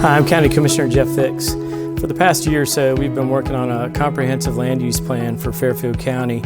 Hi, I'm County Commissioner Jeff Fix. For the past year or so, we've been working on a comprehensive land use plan for Fairfield County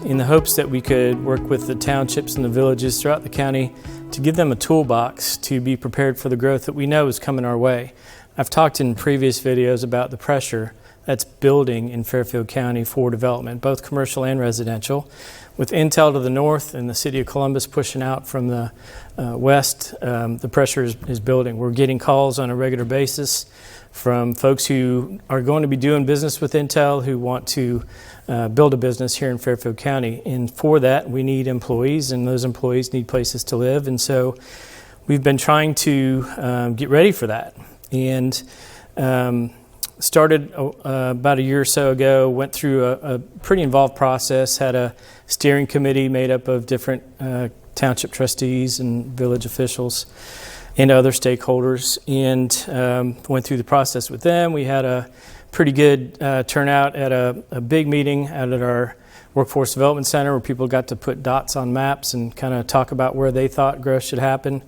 in the hopes that we could work with the townships and the villages throughout the county to give them a toolbox to be prepared for the growth that we know is coming our way. I've talked in previous videos about the pressure that's building in Fairfield County for development, both commercial and residential. With Intel to the north and the city of Columbus pushing out from the west, the pressure is building. We're getting calls on a regular basis from folks who are going to be doing business with Intel who want to build a business here in Fairfield County. And for that, we need employees, and those employees need places to live. And so we've been trying to get ready for that. And started about a year or so ago, went through a pretty involved process, had a steering committee made up of different township trustees and village officials and other stakeholders, and went through the process with them. We had a pretty good turnout at a big meeting out at our Workforce Development Center where people got to put dots on maps and kind of talk about where they thought growth should happen.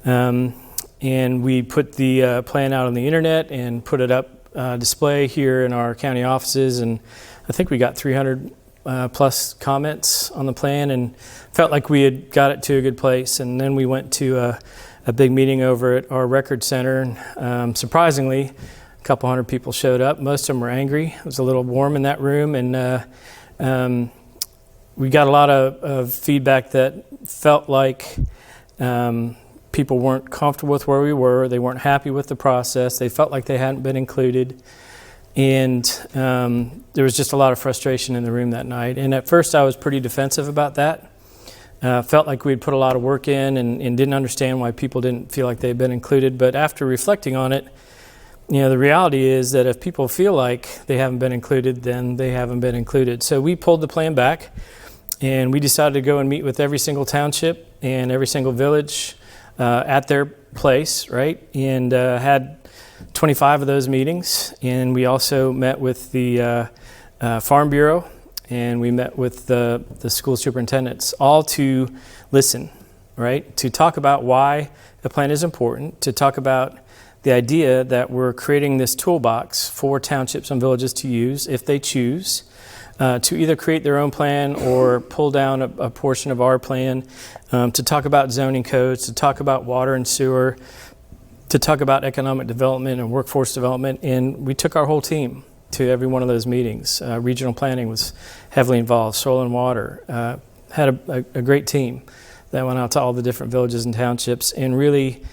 And we put the plan out on the internet and put it up display here in our county offices, and I think we got 300 plus comments on the plan and felt like we had got it to a good place. And then we went to a big meeting over at our record center, and surprisingly a couple hundred people showed up. Most of them were angry. It was a little warm in that room, and we got a lot of feedback that felt like people weren't comfortable with where we were. They weren't happy with the process. They felt like they hadn't been included. And there was just a lot of frustration in the room that night. And at first I was pretty defensive about that. Felt like we'd put a lot of work in and didn't understand why people didn't feel like they'd been included. But after reflecting on it, the reality is that if people feel like they haven't been included, then they haven't been included. So we pulled the plan back, and we decided to go and meet with every single township and every single village at their place, right? And had 25 of those meetings. And we also met with the Farm Bureau, and we met with the school superintendents, all to listen, right? To talk about why the plan is important, to talk about the idea that we're creating this toolbox for townships and villages to use if they choose, to either create their own plan or pull down a portion of our plan, to talk about zoning codes, to talk about water and sewer, to talk about economic development and workforce development. And we took our whole team to every one of those meetings. Regional planning was heavily involved, soil and water. Had a great team that went out to all the different villages and townships, and really,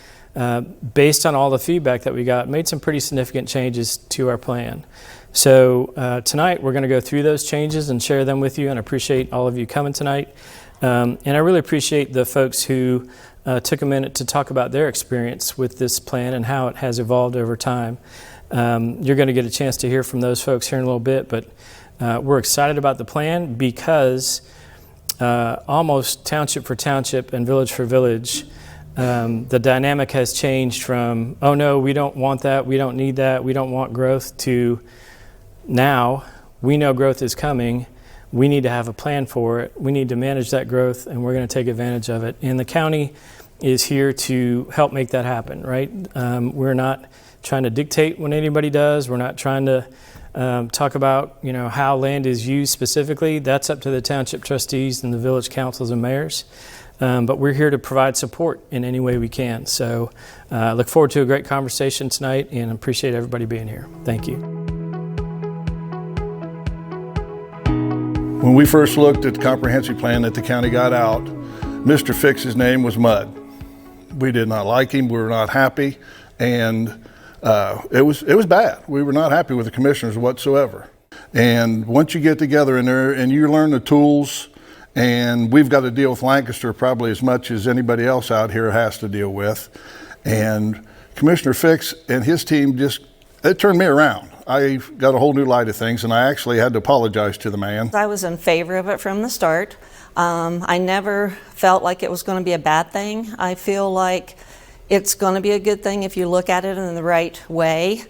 based on all the feedback that we got, made some pretty significant changes to our plan. So tonight we're going to go through those changes and share them with you, and I appreciate all of you coming tonight. And I really appreciate the folks who took a minute to talk about their experience with this plan and how it has evolved over time. You're going to get a chance to hear from those folks here in a little bit, but we're excited about the plan because almost township for township and village for village, the dynamic has changed from, oh no, we don't want that, we don't need that, we don't want growth, to now we know growth is coming, we need to have a plan for it, we need to manage that growth, and we're going to take advantage of it. And the county is here to help make that happen, right? We're not trying to dictate what anybody does. We're not trying to talk about how land is used specifically. That's up to the township trustees and the village councils and mayors. But we're here to provide support in any way we can. So look forward to a great conversation tonight, and appreciate everybody being here. Thank you. When we first looked at the comprehensive plan that the county got out, Mr. Fix's name was mud. We did not like him. We were not happy, and it was bad. We were not happy with the commissioners whatsoever. And once you get together in there and you learn the tools, and we've got to deal with Lancaster probably as much as anybody else out here has to deal with. And Commissioner Fix and his team it turned me around. I got a whole new light of things, and I actually had to apologize to the man. I was in favor of it from the start. I never felt like it was going to be a bad thing. I feel like it's going to be a good thing if you look at it in the right way.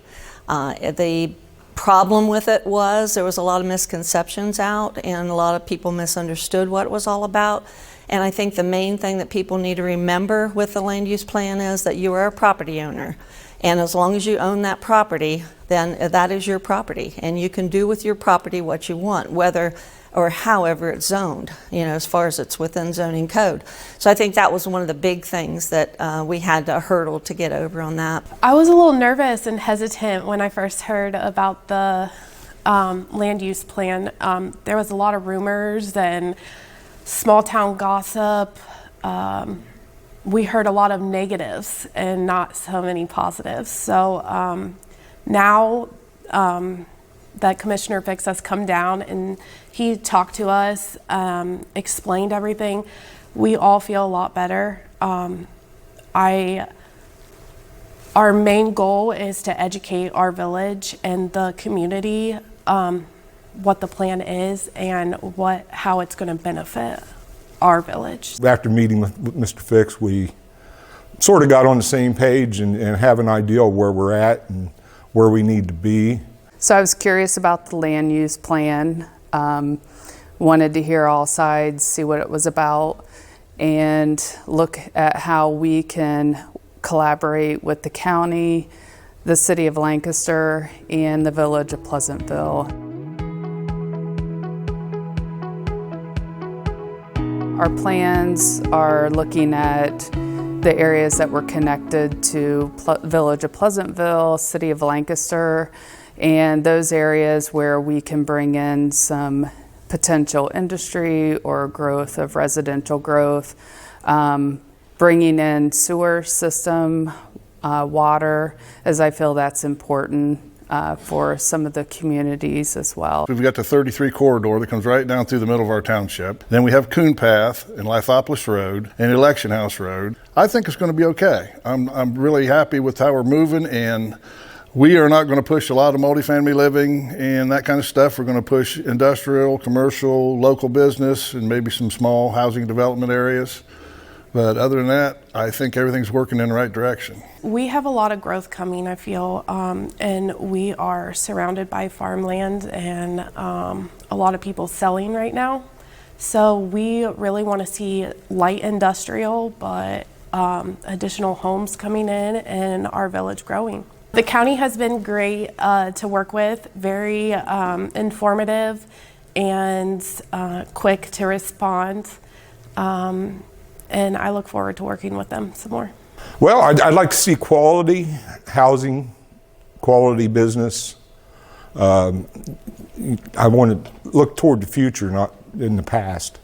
The problem with it was there was a lot of misconceptions out, and a lot of people misunderstood what it was all about. And I think the main thing that people need to remember with the land use plan is that you are a property owner. And as long as you own that property, then that is your property. And you can do with your property what you want, whether or however it's zoned, as far as it's within zoning code. So I think that was one of the big things that we had to hurdle to get over on that. I was a little nervous and hesitant when I first heard about the land use plan. There was a lot of rumors and small town gossip. We heard a lot of negatives and not so many positives. So now that Commissioner Fix has come down and he talked to us, explained everything, we all feel a lot better. Our main goal is to educate our village and the community what the plan is and how it's going to benefit our village. After meeting with Mr. Fix, we sort of got on the same page and have an idea of where we're at and where we need to be. So I was curious about the land use plan, wanted to hear all sides, see what it was about, and look at how we can collaborate with the county, the city of Lancaster, and the village of Pleasantville. Our plans are looking at the areas that were connected to village of Pleasantville, city of Lancaster, and those areas where we can bring in some potential industry or growth of residential growth, bringing in sewer system, water, as I feel that's important for some of the communities as well. We've got the 33 corridor that comes right down through the middle of our township. Then we have Coon Path and Lithopolis Road and Election House Road. I think it's going to be okay. I'm really happy with how we're moving, and we are not going to push a lot of multifamily living and that kind of stuff. We're going to push industrial, commercial, local business, and maybe some small housing development areas. But other than that, I think everything's working in the right direction. We have a lot of growth coming, I feel, and we are surrounded by farmland and a lot of people selling right now. So we really want to see light industrial, but additional homes coming in and our village growing. The county has been great to work with, very informative and quick to respond. And I look forward to working with them some more. Well, I'd like to see quality housing, quality business. I want to look toward the future, not in the past.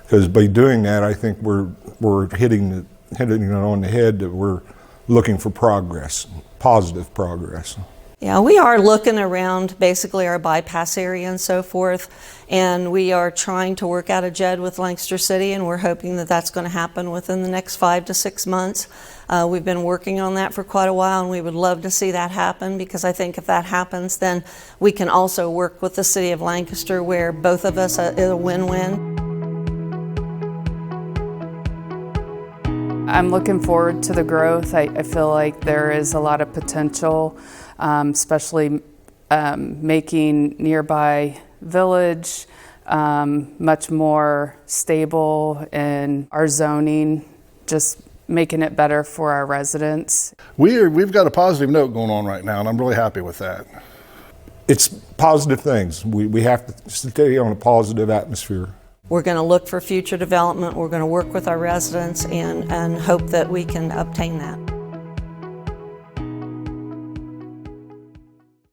Because by doing that, I think we're hitting it on the head that we're looking for progress, positive progress. Yeah, we are looking around basically our bypass area and so forth, and we are trying to work out a JED with Lancaster City, and we're hoping that that's going to happen within the next 5 to 6 months. We've been working on that for quite a while, and we would love to see that happen, because I think if that happens, then we can also work with the city of Lancaster where both of us is a win-win. I'm looking forward to the growth. I feel like there is a lot of potential, especially making nearby village much more stable, and our zoning, just making it better for our residents. We've got a positive note going on right now, and I'm really happy with that. It's positive things. We have to stay on a positive atmosphere. We're going to look for future development. We're going to work with our residents and hope that we can obtain that.